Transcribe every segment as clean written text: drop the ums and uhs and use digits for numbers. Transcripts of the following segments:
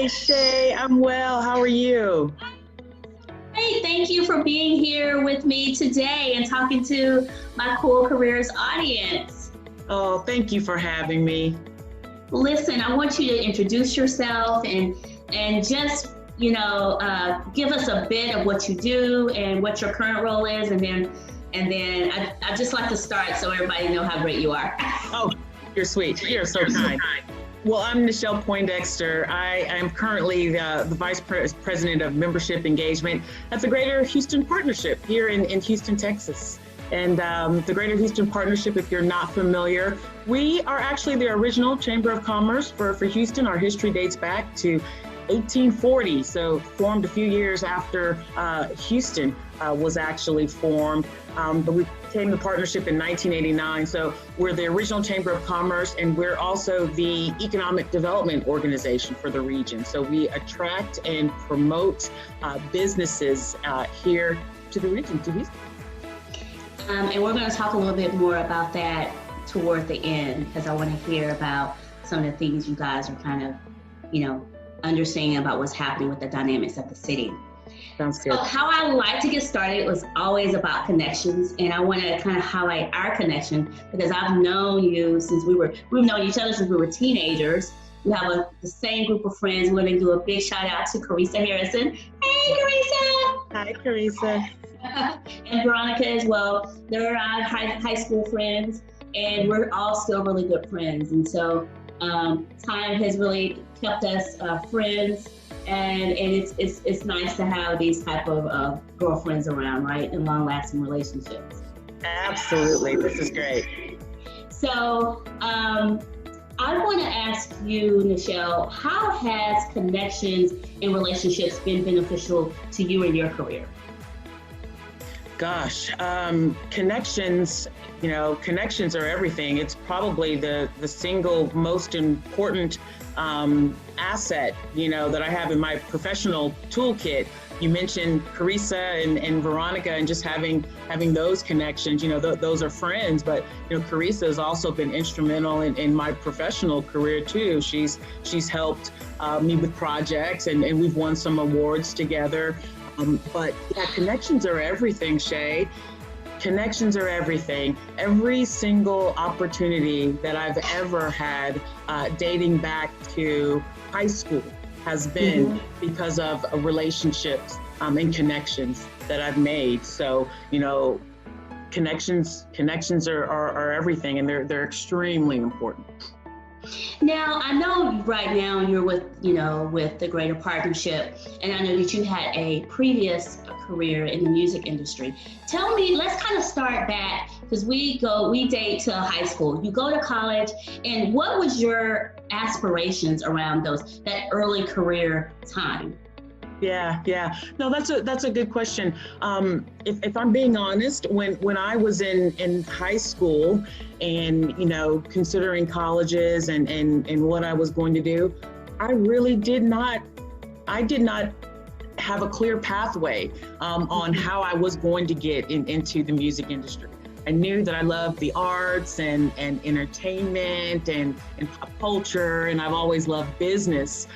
Hey Shay, I'm well. How are you? Hey, thank you for being here with me today and talking to my Cool Careers audience. Oh, thank you for having me. Listen, I want you to introduce yourself and just give us a bit of what you do and what your current role is, and then I just like to start so everybody know how great you are. Oh, you're sweet. You're so kind. Well, I'm Nichelle Poindexter. I am currently the Vice President of Membership Engagement at the Greater Houston Partnership here in Houston, Texas. And the Greater Houston Partnership, if you're not familiar, we are actually the original Chamber of Commerce for Houston. Our history dates back to 1840, so formed a few years after Houston was actually formed. But we became the partnership in 1989. So we're the original Chamber of Commerce, and we're also the economic development organization for the region. So we attract and promote businesses here to the region, to Houston. And we're going to talk a little bit more about that toward the end, because I want to hear about some of the things you guys are kind of, understanding about what's happening with the dynamics of the city. Sounds good. So how I like to get started was always about connections, and I want to kind of highlight our connection because I've known you since we've known each other since we were teenagers. We have the same group of friends. We're going to do a big shout out to Carissa Harrison. Hey, Carissa! Hi, Carissa. And Veronica as well. They're our high school friends, and we're all still really good friends. And so time has really kept us friends, and it's nice to have these type of girlfriends around, right, and long-lasting relationships. Absolutely, this is great. So I want to ask you, Nichelle, how has connections and relationships been beneficial to you in your career? Gosh, connections are everything. It's probably the single most important asset, that I have in my professional toolkit. You mentioned Carissa and Veronica, and just having those connections, those are friends, but Carissa has also been instrumental in my professional career too. She's helped me with projects, and we've won some awards together. But yeah, connections are everything, Shay. Connections are everything. Every single opportunity that I've ever had, dating back to high school, has been because of relationships and connections that I've made. So, connections are everything, and they're extremely important. Now, I know right now you're with the Greater Partnership, and I know that you had a previous career in the music industry. Tell me, let's kind of start back, because we date to high school. You go to college, and what was your aspirations around that early career time? Yeah. No, that's a good question. If I'm being honest, when I was in high school and, considering colleges and what I was going to do, I really did not have a clear pathway on how I was going to get into the music industry. I knew that I loved the arts and entertainment and pop culture, and I've always loved business.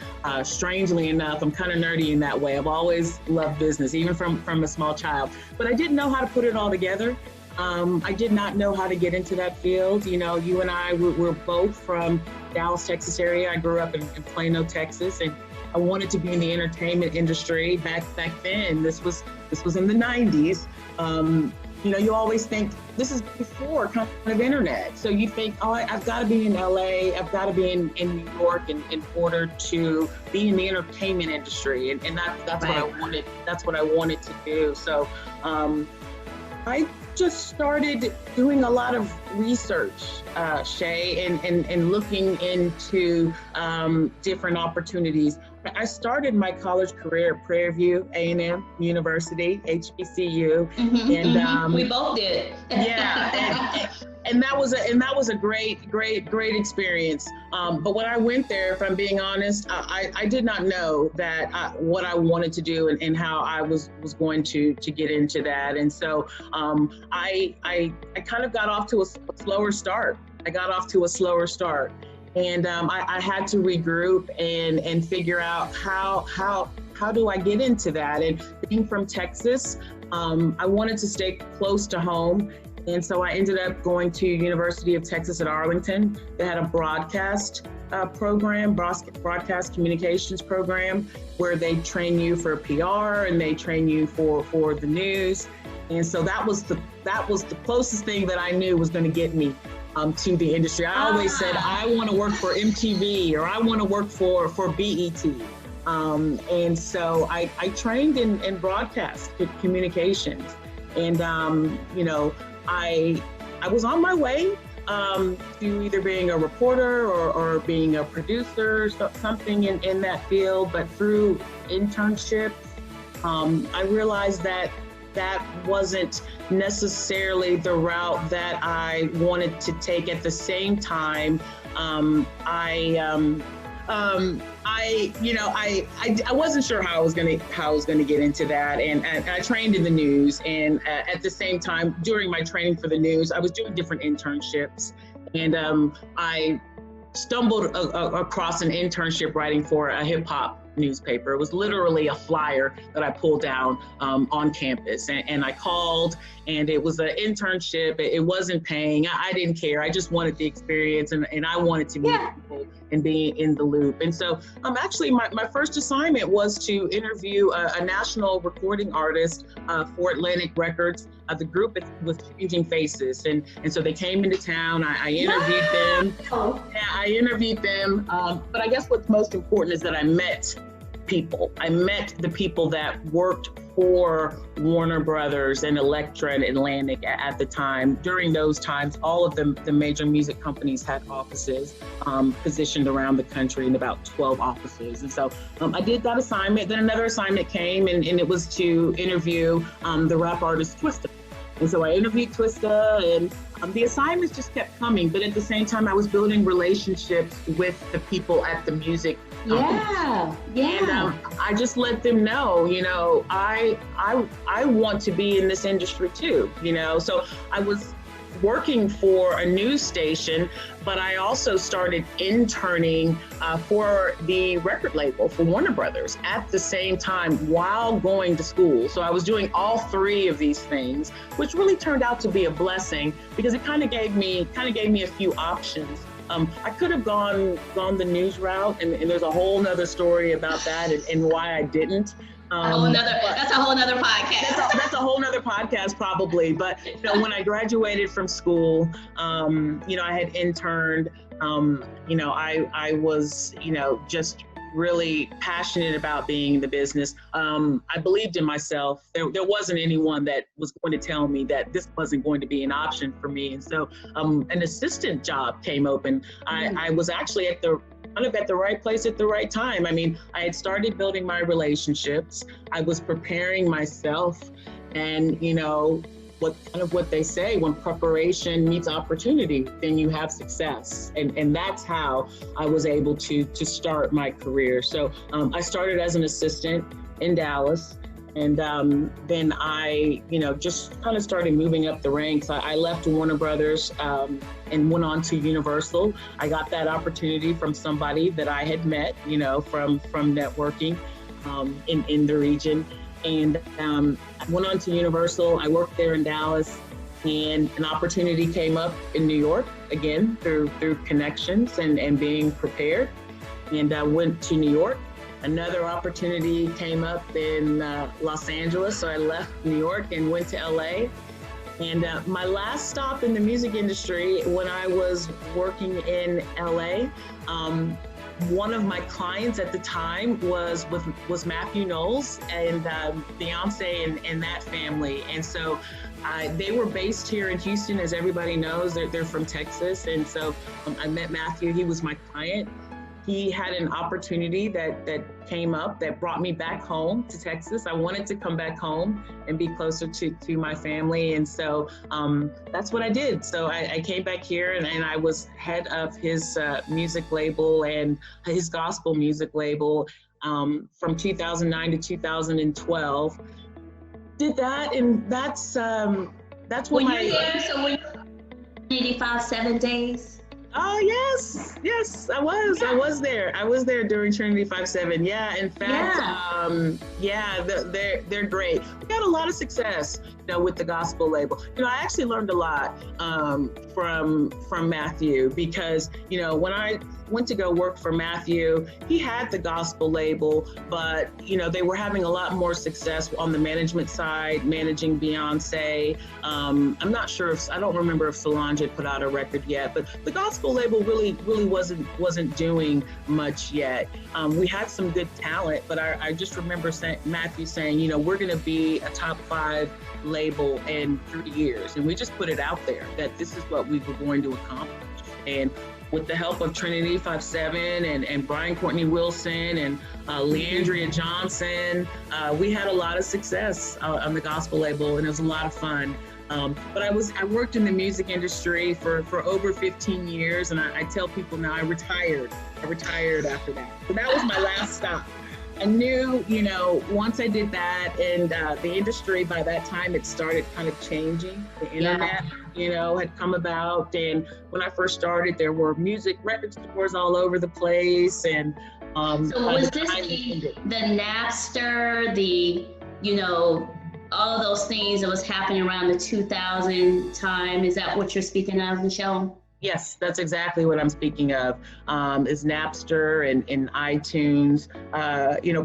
Strangely enough, I'm kind of nerdy in that way. I've always loved business, even from a small child. But I didn't know how to put it all together. I did not know how to get into that field. You and I, we're both from Dallas, Texas area. I grew up in Plano, Texas, and I wanted to be in the entertainment industry back then. This was in the 90s. You always think this is before kind of internet. So you think, oh, I've got to be in LA, I've got to be in New York in order to be in the entertainment industry. And that's right. What I wanted to do. So I just started doing a lot of research, Shay, and looking into different opportunities. I started my college career at Prairie View A&M University, HBCU, and we both did. Yeah, and that was a great experience. But when I went there, if I'm being honest, I did not know that what I wanted to do and how I was going to get into that. And so I kind of got off to a slower start. And I had to regroup and figure out how do I get into that. And being from Texas, I wanted to stay close to home. And so I ended up going to University of Texas at Arlington. They had a broadcast program, broadcast communications program, where they train you for PR and they train you for the news. And so that was the closest thing that I knew was going to get me to the industry. I always said I want to work for MTV or I want to work for BET. And so I trained in broadcast communications, and I was on my way to either being a reporter or being a producer, something in that field. But through internships, I realized that wasn't necessarily the route that I wanted to take. At the same time, I wasn't sure how I was gonna get into that, and I trained in the news, and at the same time during my training for the news, I was doing different internships, and I stumbled across an internship writing for a hip hop newspaper. It was literally a flyer that I pulled down on campus, and I called, and it was an internship. It wasn't paying. I didn't care. I just wanted the experience, and I wanted to meet people and be in the loop. And so actually my first assignment was to interview a national recording artist for Atlantic Records. The group was Changing Faces, and so they came into town. I interviewed them. Yeah, I interviewed them. But I guess what's most important is that I met people. I met the people that worked for Warner Brothers and Elektra and Atlantic at the time. During those times, all of the major music companies had offices positioned around the country, in about 12 offices. And so I did that assignment. Then another assignment came, and it was to interview the rap artist Twista. And so I interviewed Twista, and the assignments just kept coming. But at the same time, I was building relationships with the people at the music companies. And I just let them know, I want to be in this industry too, So I was working for a news station, but I also started interning for the record label for Warner Brothers at the same time while going to school. So I was doing all three of these things, which really turned out to be a blessing because it kind of gave me a few options. I could have gone the news route, and there's a whole nother story about that and why I didn't. That's a whole nother podcast. That's a whole nother podcast probably. But when I graduated from school, I had interned. I was just really passionate about being in the business. I believed in myself. There wasn't anyone that was going to tell me that this wasn't going to be an option for me. And so an assistant job came open. I was actually at the right place at the right time. I mean, I had started building my relationships. I was preparing myself, and what they say, when preparation meets opportunity, then you have success. And that's how I was able to start my career. So I started as an assistant in Dallas. And then I, just kind of started moving up the ranks. I left Warner Brothers and went on to Universal. I got that opportunity from somebody that I had met, from networking in the region. And I went on to Universal. I worked there in Dallas, and an opportunity came up in New York, again, through connections and being prepared. And I went to New York. Another opportunity came up in Los Angeles, so I left New York and went to LA. And my last stop in the music industry, when I was working in LA, one of my clients at the time was Matthew Knowles and Beyonce and that family. And so they were based here in Houston, as everybody knows. They're from Texas. And so I met Matthew. He was my client. He had an opportunity that came up that brought me back home to Texas. I wanted to come back home and be closer to my family. And so that's what I did. So I came back here, and I was head of his music label and his gospel music label from 2009 to 2012. Did that, and that's when you there? So were you 85 7 days? Oh yes, I was. Yeah. I was there. I was there during Trinity 5-7. Yeah, in fact, they're great. We had a lot of success, with the gospel label. I actually learned a lot from Matthew because, when I went to go work for Matthew, he had the gospel label, but they were having a lot more success on the management side, managing Beyonce. I'm not sure I don't remember if Solange had put out a record yet, but the gospel label really wasn't doing much yet. We had some good talent, but I just remember Matthew saying, we're going to be a top 5 label in 3 years. And we just put it out there that this is what we were going to accomplish. And with the help of Trinity 5-7 and Brian Courtney Wilson and Leandria Johnson, we had a lot of success on the gospel label, and it was a lot of fun. But I worked in the music industry for over 15 years, and I tell people now I retired after that. So that was my last stop. I knew, once I did that, and the industry by that time, it started kind of changing. The internet, had come about. And when I first started, there were music record stores all over the place. And so was this the Napster, all of those things that was happening around the 2000 time? Is that what you're speaking of, Nichelle? Yes, that's exactly what I'm speaking of, is Napster and iTunes.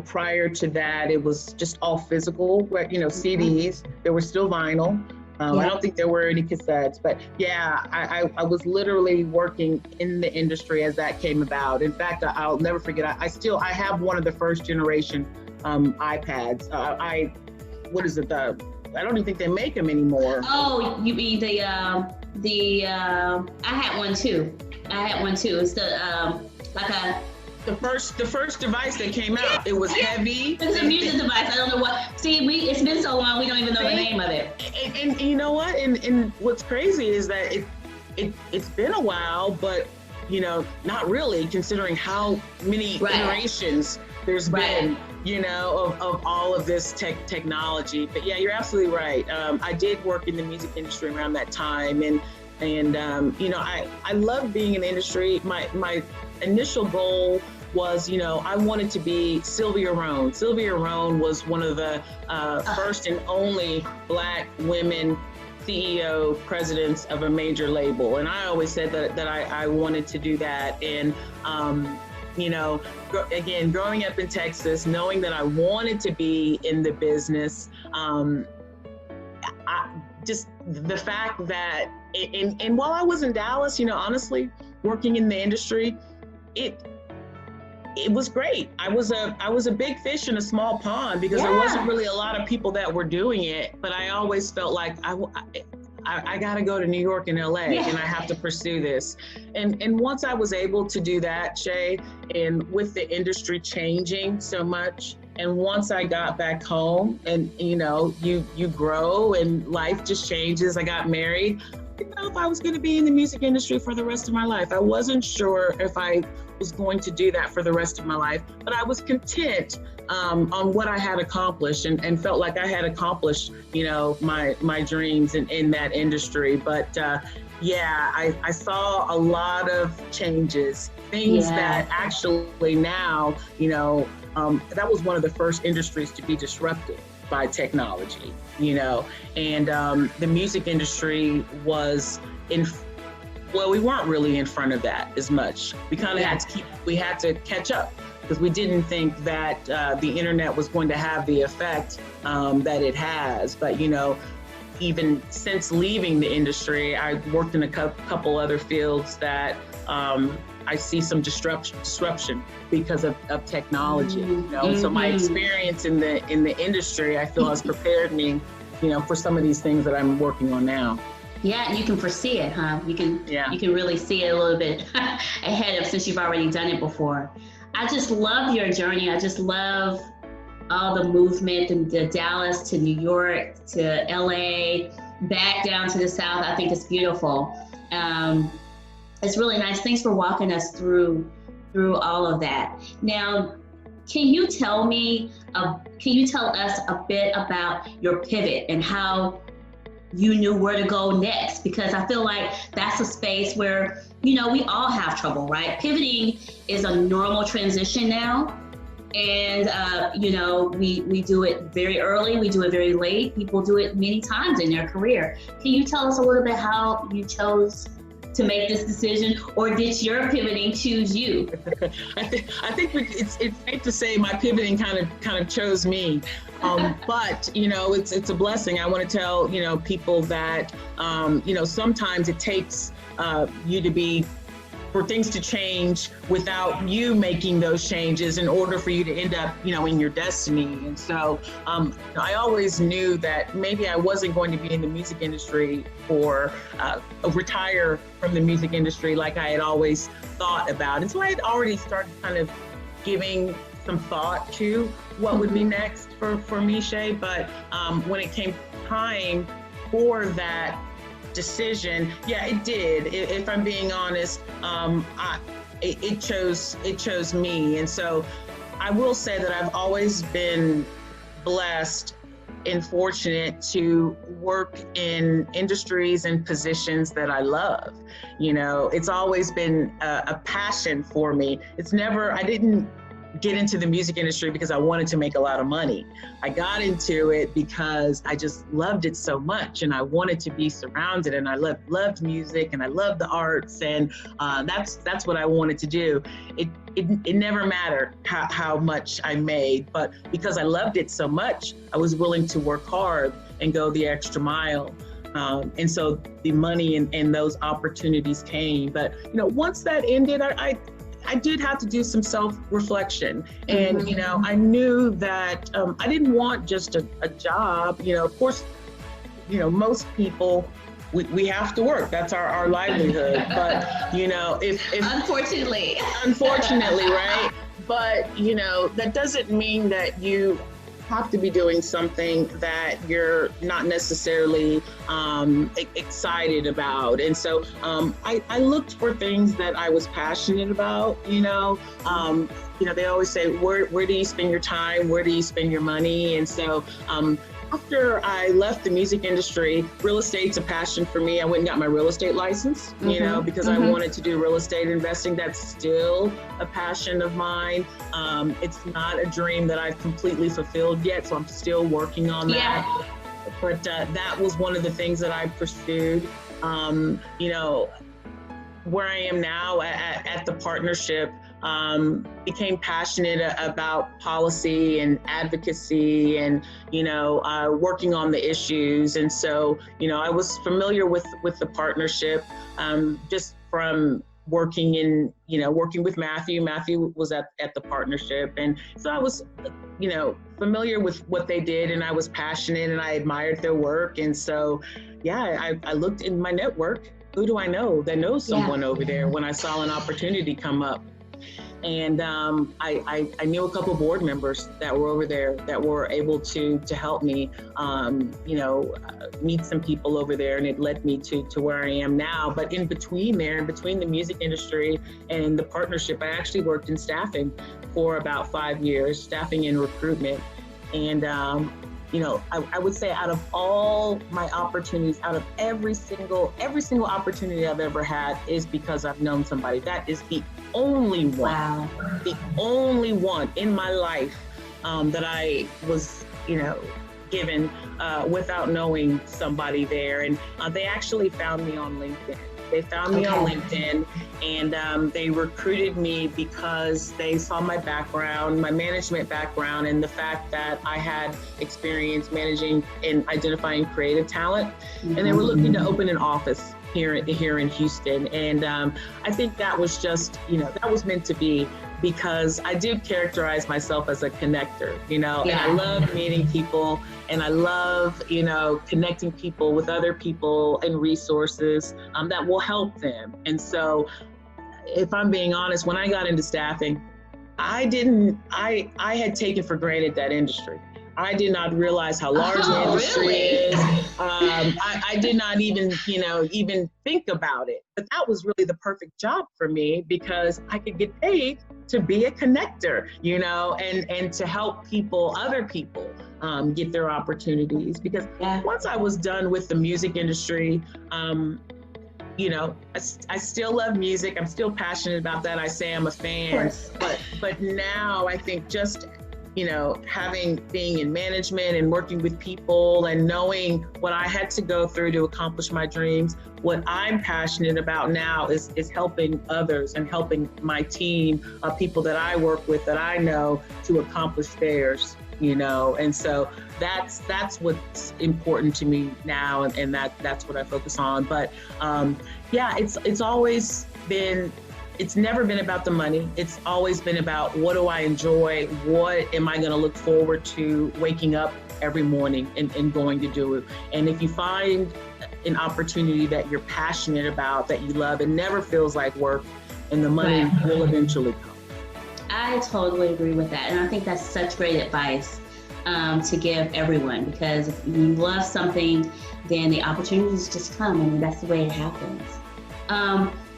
Prior to that, it was just all physical, CDs. There were still vinyl. I don't think there were any cassettes, but I was literally working in the industry as that came about. In fact, I'll never forget, I have one of the first generation iPads. What is it? I don't even think they make them anymore. Oh, you mean I had one too. It's the first device that came out. It was heavy. It's a music device. I don't know what. See, it's been so long we don't even know the name of it. And you know what? And what's crazy is that it's been a while, but not really, considering how many iterations there's been. Of all of this technology. But yeah, you're absolutely right. I did work in the music industry around that time, and I love being in the industry. My initial goal was, I wanted to be Sylvia Rhone. Sylvia Rhone was one of the first and only Black women CEO presidents of a major label, and I always said that I wanted to do that. And again, growing up in Texas, knowing that I wanted to be in the business, just the fact that, and while I was in Dallas, honestly, working in the industry, it was great. I was a big fish in a small pond because there wasn't really a lot of people that were doing it, but I always felt like I got to go to New York and LA, and I have to pursue this. And once I was able to do that, Shay, and with the industry changing so much, and once I got back home, and you grow and life just changes. I got married. I didn't know if I was going to be in the music industry for the rest of my life. I wasn't sure if I was going to do that for the rest of my life, but I was content on what I had accomplished, and felt like I had accomplished, my dreams in that industry. But I saw a lot of changes, things that actually now, that was one of the first industries to be disrupted by technology, and the music industry was we weren't really in front of that as much. We kind of had to catch up, because we didn't think that the internet was going to have the effect that it has. But, even since leaving the industry, I worked in a couple other fields that I see some disruption because of technology. So my experience in the industry, I feel, has prepared me, for some of these things that I'm working on now. Yeah, you can foresee it, huh? You can really see it a little bit ahead of, since you've already done it before. I just love your journey. I just love all the movement, and the Dallas to New York to LA, back down to the South. I think it's beautiful. It's really nice. Thanks for walking us through all of that. Now, can you tell us a bit about your pivot and how you knew where to go next? Because I feel like that's a space where you know, we all have trouble, right? Pivoting is a normal transition now. And, you know, we do it very early, we do it very late. People do it many times in their career. Can you tell us a little bit how you chose to make this decision, or did your pivoting choose you? I think it's safe to say my pivoting kind of chose me. But, you know, it's a blessing. I want to tell, you know, people that, you know, sometimes it takes you to be, for things to change without you making those changes in order for you to end up, you know, in your destiny. And so I always knew that maybe I wasn't going to be in the music industry or retire from the music industry like I had always thought about. And so I had already started kind of giving some thought to what would be next for me, Shay. But when it came time for that decision, yeah, it did. If I'm being honest, it chose me. And so I will say that I've always been blessed and fortunate to work in industries and positions that I love. You know, it's always been a passion for me. I didn't get into the music industry because I wanted to make a lot of money. I got into it because I just loved it so much, and I wanted to be surrounded, and I loved music, and I loved the arts, and that's what I wanted to do. It never mattered how much I made, but because I loved it so much, I was willing to work hard and go the extra mile. And so the money and those opportunities came. But, you know, once that ended, I did have to do some self-reflection. And, you know, I knew that I didn't want just a job. You know, of course, you know, most people, we have to work. That's our livelihood. But, you know, if unfortunately, right? But, you know, that doesn't mean that you have to be doing something that you're not necessarily excited about. And so I looked for things that I was passionate about. You know, they always say, where do you spend your time? Where do you spend your money? And so after I left the music industry, real estate's a passion for me. I went and got my real estate license, you know, because I wanted to do real estate investing. That's still a passion of mine. It's not a dream that I've completely fulfilled yet, so I'm still working on that. Yeah. But that was one of the things that I pursued. You know, where I am now at the partnership, became passionate about policy and advocacy and, you know, working on the issues. And so, you know, I was familiar with the partnership just from working with Matthew. Matthew was at the partnership. And so I was, you know, familiar with what they did, and I was passionate and I admired their work. And so, yeah, I looked in my network. Who do I know that knows someone over there when I saw an opportunity come up? And I knew a couple board members that were over there that were able to help me, you know, meet some people over there, and it led me to where I am now. But in between the music industry and the partnership, I actually worked in staffing for about 5 years, staffing and recruitment. And you know, I would say out of all my opportunities, out of every single opportunity I've ever had is because I've known somebody. That is the only one, the only one in my life that I was, you know, given without knowing somebody there. And they actually found me on LinkedIn. They found me on LinkedIn, and they recruited me because they saw my background, my management background, and the fact that I had experience managing and identifying creative talent. And they were looking to open an office here in Houston. And I think that was just, you know, that was meant to be, because I do characterize myself as a connector, you know, and I love meeting people, and I love, you know, connecting people with other people and resources that will help them. And so, if I'm being honest, when I got into staffing, I had taken for granted that industry. I did not realize how large the industry is. I did not even think about it. But that was really the perfect job for me, because I could get paid to be a connector, you know, and to help other people get their opportunities. Because once I was done with the music industry, you know, I still love music. I'm still passionate about that. I say I'm a fan, but now I think just, you know, being in management and working with people and knowing what I had to go through to accomplish my dreams, what I'm passionate about now is helping others and helping my team of people that I work with, that I know, to accomplish theirs, you know. And so that's what's important to me now, and that's what I focus on. But yeah, it's always been, it's never been about the money. It's always been about, what do I enjoy? What am I going to look forward to waking up every morning and going to do? And if you find an opportunity that you're passionate about, that you love, it never feels like work, and the money will eventually come. I totally agree with that. And I think that's such great advice to give everyone, because if you love something, then the opportunities just come, and that's the way it happens.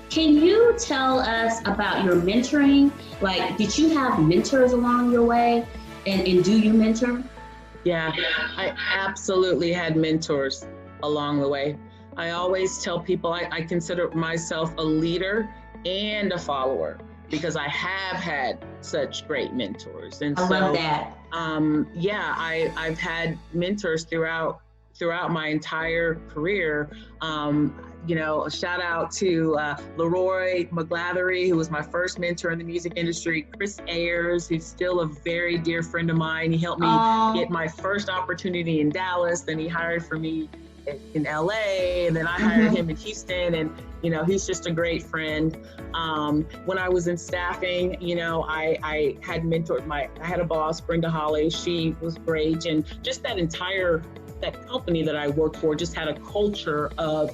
Can you tell us about your mentoring? Like, did you have mentors along your way, and do you mentor? Yeah, I absolutely had mentors along the way. I always tell people I consider myself a leader and a follower, because I have had such great mentors. And I love that. Yeah, I've had mentors throughout my entire career. You know, a shout out to Leroy McGlathery, who was my first mentor in the music industry. Chris Ayers, who's still a very dear friend of mine. He helped me get my first opportunity in Dallas. Then he hired for me in LA, and then I hired him in Houston, and you know, he's just a great friend. When I was in staffing, you know, I had mentored I had a boss, Brenda Holly. She was great, and just that company that I worked for just had a culture of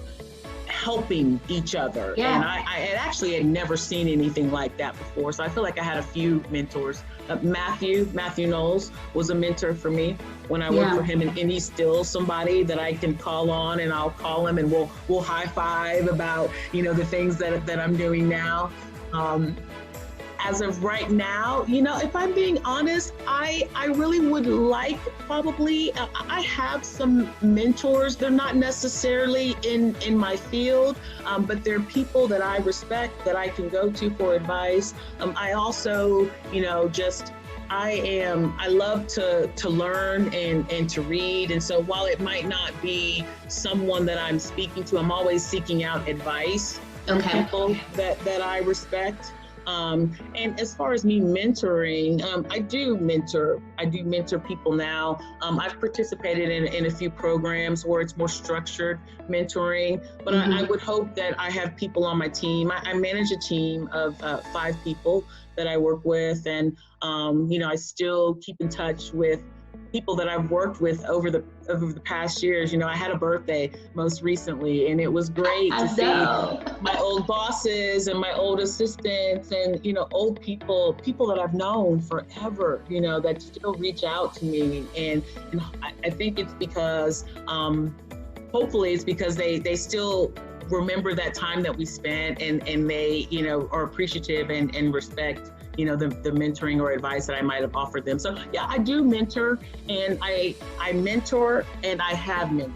helping each other. Yeah. And I had never seen anything like that before. So I feel like I had a few mentors. Matthew Knowles was a mentor for me when I worked for him, and he's still somebody that I can call on, and I'll call him and we'll high five about, you know, the things that I'm doing now. As of right now, you know, if I'm being honest, I really would like, probably, I have some mentors. They're not necessarily in my field, but they're people that I respect, that I can go to for advice. I also, you know, I love to learn and to read. And so while it might not be someone that I'm speaking to, I'm always seeking out advice from people that I respect. And as far as me mentoring, I do mentor people now. I've participated in a few programs where it's more structured mentoring, but I would hope that I have people on my team. I manage a team of 5 people that I work with, and you know, I still keep in touch with people that I've worked with over the past years. You know, I had a birthday most recently, and it was great to see my old bosses and my old assistants, and, you know, old people that I've known forever, you know, that still reach out to me. And I think it's because, hopefully it's because they still remember that time that we spent, and they, you know, are appreciative and respect, you know, the mentoring or advice that I might have offered them. So yeah, I do mentor, and I mentor, and I have mentored.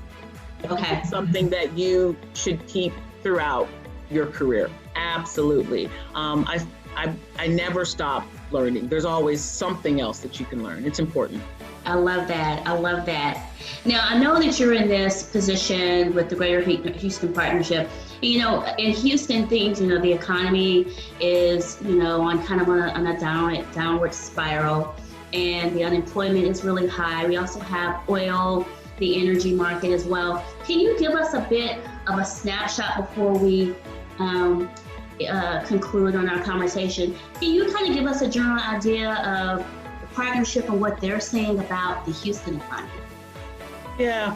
Okay. It's something that you should keep throughout your career. Absolutely. I never stop learning. There's always something else that you can learn. It's important. I love that. I love that. Now, I know that you're in this position with the Greater Houston Partnership. You know, in Houston, things, you know, the economy is, you know, on a downward spiral, and the unemployment is really high. We also have oil, the energy market as well. Can you give us a bit of a snapshot before we conclude on our conversation? Can you kind of give us a general idea of the partnership and what they're saying about the Houston economy? Yeah,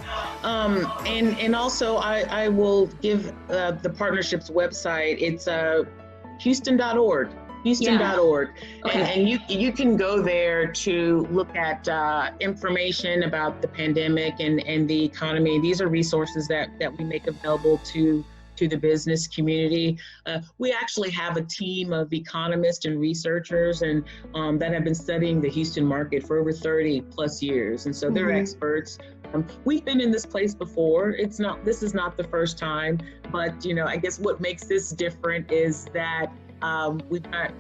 and also I will give the partnership's website. It's houston.org. Houston.org. And you can go there to look at information about the pandemic and the economy. These are resources that we make available to to the business community. We actually have a team of economists and researchers and that have been studying the Houston market for over 30 plus years. And so they're experts. We've been in this place before. This is not the first time, but I guess what makes this different is that we've got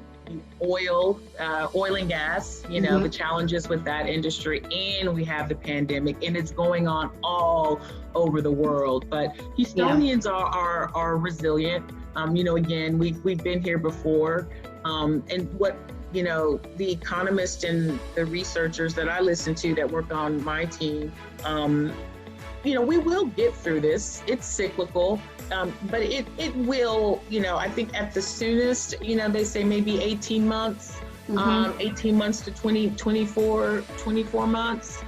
oil and gas, the challenges with that industry, and we have the pandemic, and it's going on all over the world. But Houstonians are resilient. Again, we've been here before, and what the economists and the researchers that I listen to that work on my team, we will get through this. It's cyclical. But it will, I think at the soonest, they say maybe 18 months, 18 months to 24 months.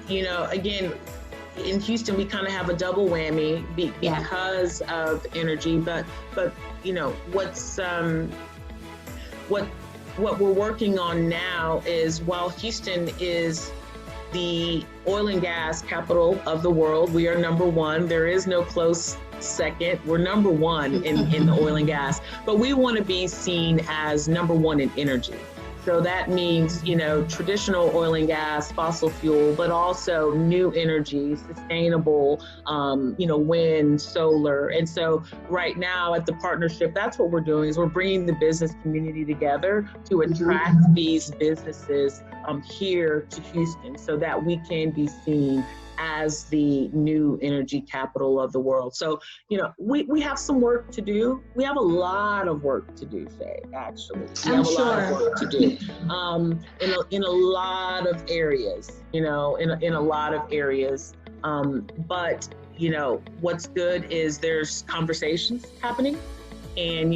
Again, in Houston, we kind of have a double whammy because of energy, but what we're working on now is, while Houston is the oil and gas capital of the world, we are number one. There is no close second. We're number one in the oil and gas, but we want to be seen as number one in energy. So that means, traditional oil and gas, fossil fuel, but also new energy, sustainable, wind, solar. And so right now at the partnership, that's what we're doing, is we're bringing the business community together to attract these businesses here to Houston so that we can be seen as the new energy capital of the world. So, we have some work to do. We have a lot of work to do, Faye, actually. We have a lot of work to do in a lot of areas, in a lot of areas. But, what's good is there's conversations happening, and,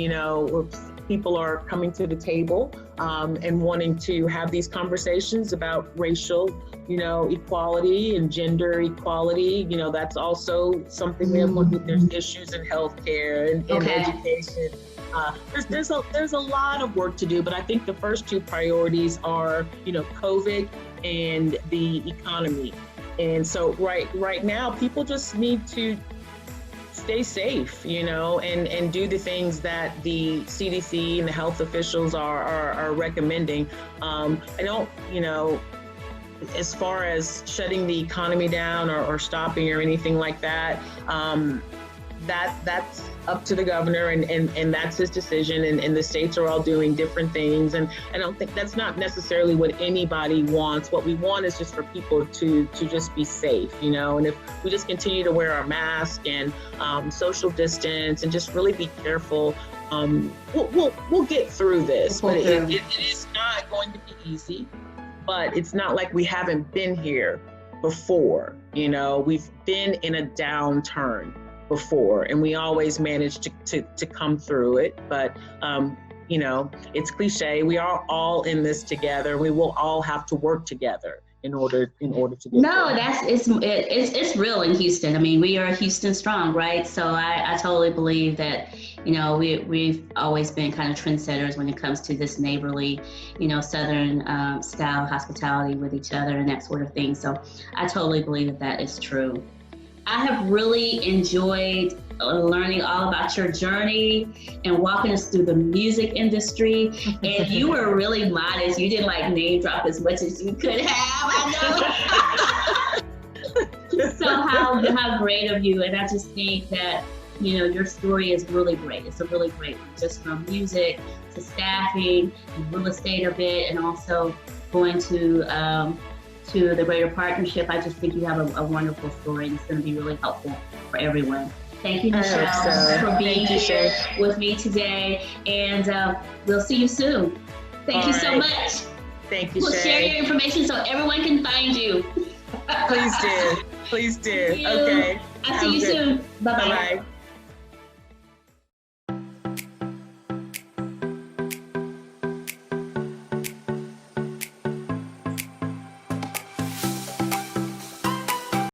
people are coming to the table and wanting to have these conversations about racial, equality and gender equality. That's also something we have looked at. There's issues in healthcare and education. There's a lot of work to do, but I think the first two priorities are, COVID and the economy. And so right now, people just need to stay safe, and do the things that the CDC and the health officials are recommending. I don't, as far as shutting the economy down or stopping or anything like that, that's up to the governor, and that's his decision, and the states are all doing different things, and I don't think that's not necessarily what anybody wants. What we want is just for people to just be safe, and if we just continue to wear our mask and social distance and just really be careful, we'll get through this. But it is not going to be easy, but it's not like we haven't been here before. We've been in a downturn before, and we always manage to come through it. But it's cliche. We are all in this together. We will all have to work together in order to get there. It's real in Houston. I mean, we are Houston strong, right? So I totally believe that we've always been kind of trendsetters when it comes to this neighborly, Southern style hospitality with each other and that sort of thing. So I totally believe that is true. I have really enjoyed learning all about your journey and walking us through the music industry. And you were really modest. You didn't name drop as much as you could have, I know. So how great of you. And I just think that, your story is really great. It's a really great one, just from music to staffing and real estate a bit, and also going to the greater partnership. I just think you have a wonderful story, and it's going to be really helpful for everyone. Thank you, Nichelle, for being here with me today, and we'll see you soon. Thank you so much. Thank you, We'll share your information so everyone can find you. Please do. Please do. Okay. I'll see you soon. Bye-bye. Bye-bye.